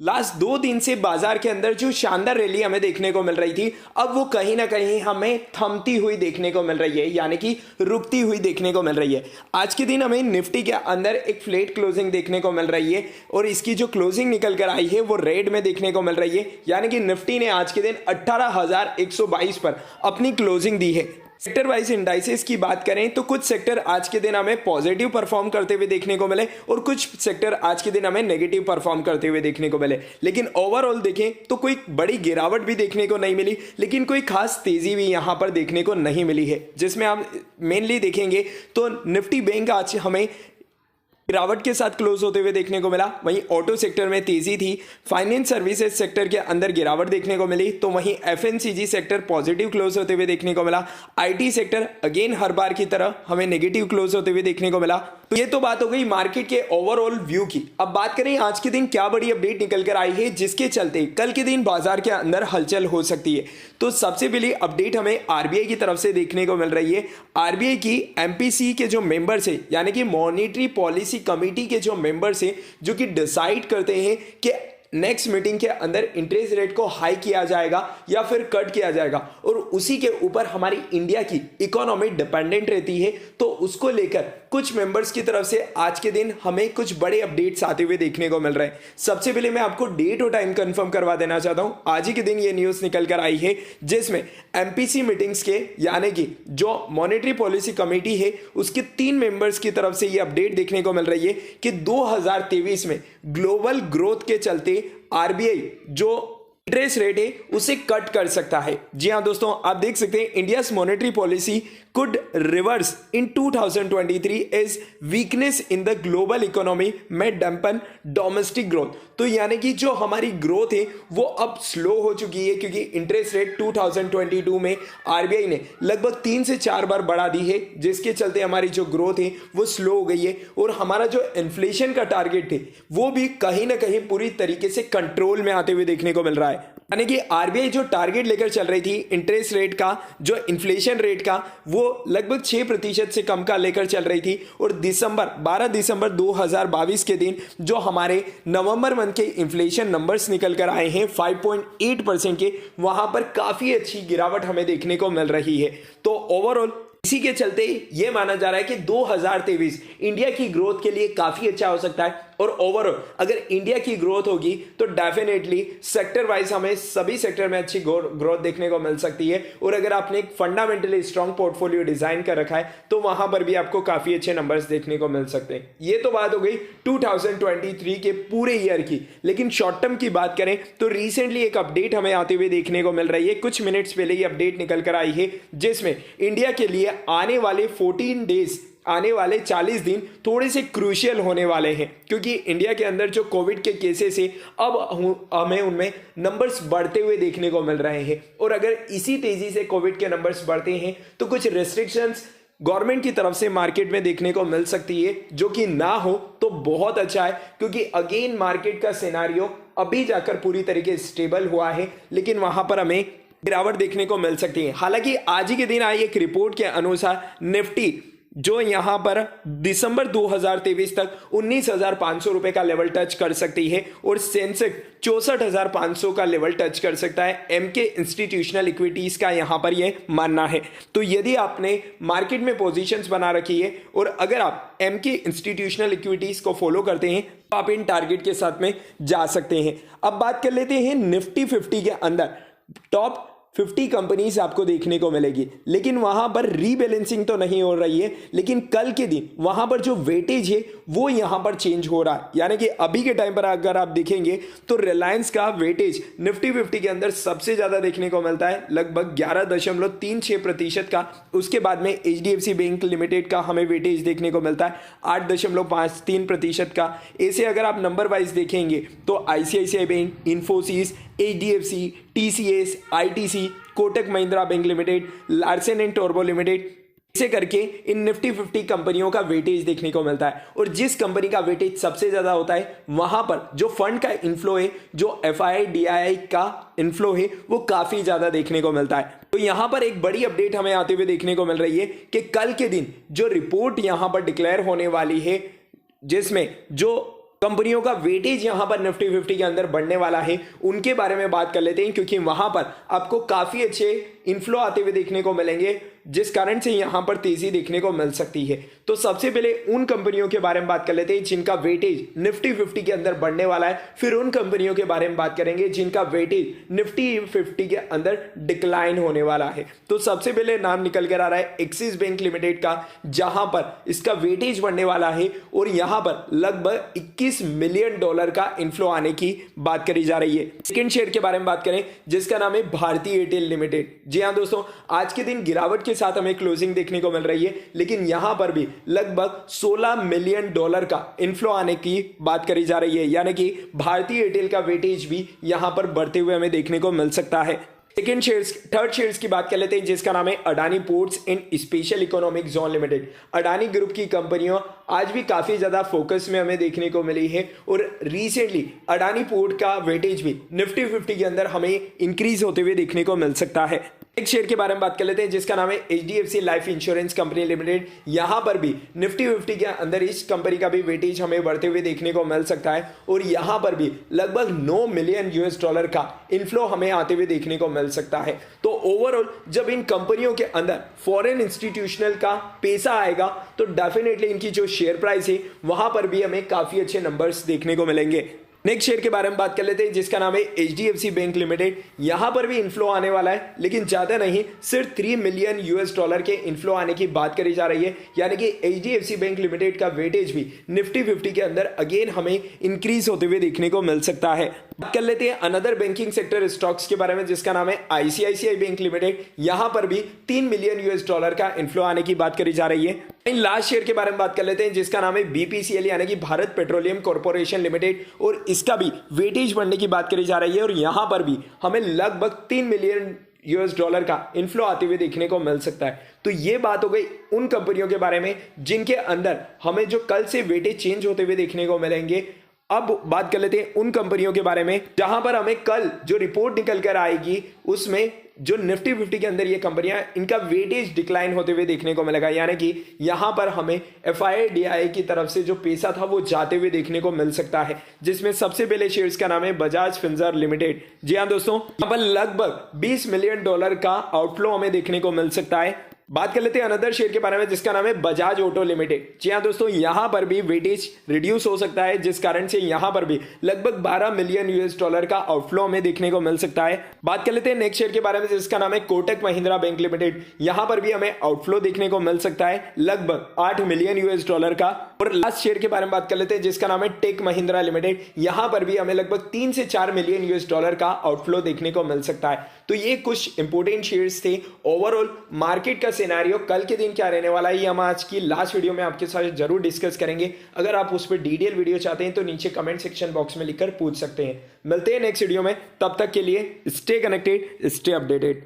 Last 2 दिन से बाजार के अंदर जो शानदार रैली हमें देखने को मिल रही थी, अब वो कहीं ना कहीं हमें थमती हुई देखने को मिल रही है, यानी कि रुकती हुई देखने को मिल रही है। आज के दिन हमें निफ्टी के अंदर एक फ्लैट क्लोजिंग देखने को मिल रही है और इसकी जो क्लोजिंग निकल कर आई है वो रेड में देखने को मिल रही है, यानी कि निफ्टी ने आज के दिन 18,122 पर अपनी क्लोजिंग दी है। सेक्टर वाइज इंडाइसेस की बात करें तो कुछ सेक्टर आज के दिन हमें पॉजिटिव परफॉर्म करते हुए देखने को मिले और कुछ सेक्टर आज के दिन हमें नेगेटिव परफॉर्म करते हुए देखने को मिले। लेकिन ओवरऑल देखें तो कोई बड़ी गिरावट भी देखने को नहीं मिली, लेकिन कोई खास तेजी भी यहां पर देखने को नहीं मिली है। जिसमें आप मेनली देखेंगे तो निफ्टी बैंक आज हमें गिरावट के साथ क्लोज होते हुए देखने को मिला। वहीं ऑटो सेक्टर में तेजी थी, फाइनेंस सर्विसेज सेक्टर के अंदर गिरावट देखने को मिली, तो वहीं एफएमसीजी सेक्टर पॉजिटिव क्लोज होते हुए देखने को मिला। आईटी सेक्टर अगेन हर बार की तरह हमें नेगेटिव क्लोज होते हुए देखने को मिला। तो ये तो बात हो गई मार्केट के ओवरऑल व्यू की। अब बात करें आज के दिन क्या बड़ी अपडेट निकल कर आई है जिसके चलते कल के दिन बाजार के अंदर हलचल हो सकती है। तो सबसे पहली अपडेट हमें आरबीआई की तरफ से देखने को मिल रही है। आरबीआई की एमपीसी के जो मेंबर्स है, यानी कि मॉनेटरी पॉलिसी कमेटी के जो मेंबर्स हैं, जो कि डिसाइड करते हैं कि नेक्स्ट मीटिंग के अंदर इंटरेस्ट रेट को हाई किया जाएगा या फिर कट किया जाएगा, और उसी के ऊपर हमारी इंडिया की इकोनॉमी डिपेंडेंट रहती है। तो उसको लेकर कुछ मेंबर्स की तरफ से आज के दिन हमें कुछ बड़े अपडेट्स आते हुए देखने को मिल रहे हैं। सबसे पहले मैं आपको डेट और टाइम कंफर्म करवा देना चाहता हूं। आज ही के दिन ये न्यूज निकल कर आई है जिसमें एमपीसी मीटिंग्स के, यानी कि जो मॉनेटरी पॉलिसी कमेटी है, उसके 3 मेंबर्स की तरफ से ये अपडेट देखने को मिल रही है कि 2023 में ग्लोबल ग्रोथ के चलते आरबीआई जो इंटरेस्ट रेट है उसे कट कर सकता है। जी हां दोस्तों, आप देख सकते हैं India monetary policy could reverse in 2023 as weakness in the global economy में डैम्पन डोमेस्टिक ग्रोथ। तो यानी कि जो हमारी ग्रोथ है वो अब स्लो हो चुकी है, क्योंकि इंटरेस्ट रेट 2022 में आरबीआई ने लगभग 3 से 4 बार बढ़ा दी है, जिसके चलते हमारी जो ग्रोथ है वो स्लो हो गई है और हमारा जो इन्फ्लेशन का टारगेट है वो भी कहीं ना कहीं पूरी तरीके से कंट्रोल में आते हुए देखने को मिल रहा है। यानी कि आरबीआई जो टारगेट लेकर चल रही थी इंटरेस्ट रेट का, जो इन्फ्लेशन रेट का, वो लगभग 6% से कम का लेकर चल रही थी। और 12 दिसंबर 2022 के दिन जो हमारे नवंबर मंथ के इन्फ्लेशन नंबर्स निकल कर आए हैं 5.8% के, वहां पर काफी अच्छी गिरावट हमें देखने को मिल रही है। तो ओवरऑल इसी के चलते यह माना जा रहा है कि 2023 इंडिया की ग्रोथ के लिए काफी अच्छा हो सकता है। और ओवरऑल अगर इंडिया की ग्रोथ होगी तो डेफिनेटली सेक्टर वाइज हमें सभी सेक्टर में अच्छी ग्रोथ देखने को मिल सकती है। और अगर आपने एक फंडामेंटली स्ट्रॉन्ग पोर्टफोलियो डिजाइन कर रखा है तो वहां पर भी आपको काफी अच्छे नंबर्स देखने को मिल सकते हैं। ये तो बात हो गई 2023 के पूरे ईयर की। लेकिन शॉर्ट टर्म की बात करें तो रिसेंटली एक अपडेट हमें आते हुए देखने को मिल रही है। कुछ मिनट्स पहले ये अपडेट निकल कर आई है जिसमें इंडिया के लिए आने वाले 14 डेज, आने वाले 40 दिन थोड़े से क्रूशियल होने वाले हैं, क्योंकि इंडिया के अंदर जो कोविड के केसेस है अब हमें उनमें नंबर्स बढ़ते हुए देखने को मिल रहे हैं। और अगर इसी तेजी से कोविड के नंबर्स बढ़ते हैं तो कुछ रेस्ट्रिक्शंस गवर्नमेंट की तरफ से मार्केट में देखने को मिल सकती है, जो कि ना हो तो बहुत अच्छा है, क्योंकि अगेन मार्केट का सिनारियो अभी जाकर पूरी तरीके से स्टेबल हुआ है, लेकिन वहां पर हमें गिरावट देखने को मिल सकती है। हालांकि आज ही के दिन आई एक रिपोर्ट के अनुसार निफ्टी जो यहां पर दिसंबर 2023 तक 19,500 रुपए का लेवल टच कर सकती है और सेंसेक्स 64,500 का लेवल टच कर सकता है। एमके इंस्टीट्यूशनल इक्विटीज का यहां पर यह मानना है। तो यदि आपने मार्केट में पोजीशंस बना रखी है और अगर आप एमके इंस्टीट्यूशनल इक्विटीज को फॉलो करते हैं तो आप इन टारगेट के साथ में जा सकते हैं। अब बात कर लेते हैं निफ्टी 50 के अंदर टॉप 50 कंपनीज आपको देखने को मिलेगी, लेकिन वहां पर रीबैलेंसिंग तो नहीं हो रही है। लेकिन कल के दिन वहां पर जो वेटेज है वो यहां पर चेंज हो रहा है, यानी कि अभी के टाइम पर अगर आप देखेंगे तो रिलायंस का वेटेज निफ्टी 50 के अंदर सबसे ज्यादा देखने को मिलता है, लगभग 11.36% का। उसके बाद में एचडीएफसी बैंक लिमिटेड का हमें वेटेज देखने को मिलता है 8.53% का। ऐसे अगर आप नंबर वाइज देखेंगे तो ICICI bank, Infosys, HDFC, TCS, ITC, Kotak Mahindra bank limited, Larsen and Toubro limited, ऐसे करके इन निफ्टी 50 कंपनियों का वेटेज देखने को मिलता है। और जिस कंपनी का वेटेज सबसे ज्यादा होता है वहां पर जो फंड का इनफ्लो है, जो एफआई डीआई का इनफ्लो है, वो काफी ज्यादा देखने को मिलता है। तो यहां पर एक बड़ी अपडेट हमें आते हुए देखने को मिल रही है कि कल के दिन जो रिपोर्ट यहां पर डिक्लेयर होने वाली है, जिसमें जो कंपनियों का वेटेज यहां पर निफ्टी 50 के अंदर बढ़ने वाला है उनके बारे में बात कर लेते हैं, क्योंकि वहां पर आपको काफी अच्छे इनफ्लो आते हुए देखने को मिलेंगे, जिस कारण से यहां पर तेजी देखने को मिल सकती है। तो सबसे पहले उन कंपनियों के बारे में बात कर लेते हैं जिनका वेटेज निफ्टी 50 के अंदर बढ़ने वाला है, फिर उन कंपनियों के बारे में बात करेंगे जिनका वेटेज निफ्टी 50 के अंदर डिक्लाइन होने वाला है। तो सबसे पहले नाम निकल कर आ रहा है एक्सिस बैंक लिमिटेड का, जहां पर इसका वेटेज बढ़ने वाला है और यहां पर लगभग $21 मिलियन का इनफ्लो आने की बात करी जा रही है। सेकंड शेयर के बारे में बात करें जिसका नाम है भारती एयरटेल लिमिटेड। जी हां दोस्तों, आज के दिन गिरावट के साथ हमें क्लोजिंग देखने को मिल रही है, लेकिन यहां पर भी लगभग $16 मिलियन का इनफ्लो आने की बात करी जा रही है, यानी कि भारतीय एयरटेल का वेटेज भी यहां पर बढ़ते हुए हमें देखने को मिल सकता है। थर्ड शेयर्स की बात कर लेते हैं जिसका नाम है Adani ports and special economic zone limited. Adani group की कंपनियों आज भी काफी ज्यादा फोकस में हमें देखने को मिली है और रिसेंटली अडानी पोर्ट का वेटेज भी निफ्टी 50 के अंदर हमें इंक्रीज होते हुए देखने को मिल सकता है। एक शेयर के बारे में बात कर लेते हैं जिसका नाम है HDFC life insurance company limited. यहां पर भी निफ्टी 50 के अंदर इस कंपनी का भी वेटेज हमें बढ़ते हुए देखने को मिल सकता है और यहां पर भी लगभग $9 मिलियन का इनफ्लो हमें आते हुए देखने को मिल सकता है। तो ओवरऑल जब इन कंपनियों के अंदर फॉरेन इंस्टीट्यूशनल का पैसा आएगा तो डेफिनेटली इनकी जो शेयर प्राइस है वहां पर भी हमें काफी अच्छे नंबर्स देखने को मिलेंगे। नेक्स्ट शेयर के बारे में बात कर लेते हैं जिसका नाम है HDFC बैंक लिमिटेड। यहां पर भी इनफ्लो आने वाला है, लेकिन ज्यादा नहीं, सिर्फ $3 मिलियन के इनफ्लो आने की बात करी जा रही है, यानी कि HDFC बैंक लिमिटेड का वेटेज भी निफ्टी 50 के अंदर अगेन हमें इंक्रीज होते हुए देखने को मिल सकता है। बात कर लेते हैं अनदर बैंकिंग सेक्टर स्टॉक्स के बारे में जिसका नाम है ICICI बैंक लिमिटेड। यहां पर भी $3 मिलियन का इनफ्लो आने की बात करी जा रही है। लास्ट शेयर के बारे में बात कर लेते हैं जिसका नाम है BPCL यानी कि भारत पेट्रोलियम कॉर्पोरेशन लिमिटेड, और इसका भी वेटेज बढ़ने की बात करी जा रही है और यहां पर भी हमें लगभग $3 मिलियन का इनफ्लो आते हुए देखने को मिल सकता है। तो ये बात हो गई उन कंपनियों के बारे में जिनके अंदर हमें जो कल से वेटेज चेंज होते हुए देखने को मिलेंगे। अब बात कर लेते हैं उन कंपनियों के बारे में जहां पर हमें कल जो रिपोर्ट निकल कर आएगी उसमें जो निफ्टी 50 के अंदर ये कंपनियां इनका वेटेज डिक्लाइन होते हुए देखने को मिलेगा, यानी कि यहां पर हमें FIDI की तरफ से जो पैसा था वो जाते हुए देखने को मिल सकता है, जिसमें सबसे पहले शेयर्स का नाम है बजाज फिंसर्व लिमिटेड। जी हां दोस्तों, यहां पर लगभग $20 मिलियन का आउटफ्लो हमें देखने को मिल सकता है। बात कर लेते हैं अनदर शेयर के बारे में जिसका नाम है बजाज ऑटो लिमिटेड। जी हां दोस्तों, यहां पर भी वेटेज रिड्यूस हो सकता है, जिस कारण से यहां पर भी लगभग $12 मिलियन का आउटफ्लो हमें देखने को मिल सकता है। बात कर लेते हैं नेक्स्ट शेयर के बारे में जिसका नाम है कोटक महिंद्रा बैंक लिमिटेड। यहां पर भी हमें आउटफ्लो देखने को मिल सकता है लगभग $8 मिलियन का। और लास्ट शेयर के बारे में बात कर लेते हैं जिसका नाम है टेक महिंद्रा लिमिटेड। यहां पर भी हमें लगभग $3 से $4 मिलियन का आउटफ्लो देखने को मिल सकता है। तो ये कुछ इंपोर्टेंट शेयर्स थे। ओवरऑल मार्केट का सिनेरियो कल के दिन क्या रहने वाला है ये हम आज की लास्ट वीडियो में आपके साथ जरूर डिस्कस करेंगे। अगर आप उस पर डिटेल वीडियो चाहते हैं तो नीचे कमेंट सेक्शन बॉक्स में लिखकर पूछ सकते हैं। मिलते हैं नेक्स्ट वीडियो में, तब तक के लिए स्टे कनेक्टेड, स्टे अपडेटेड।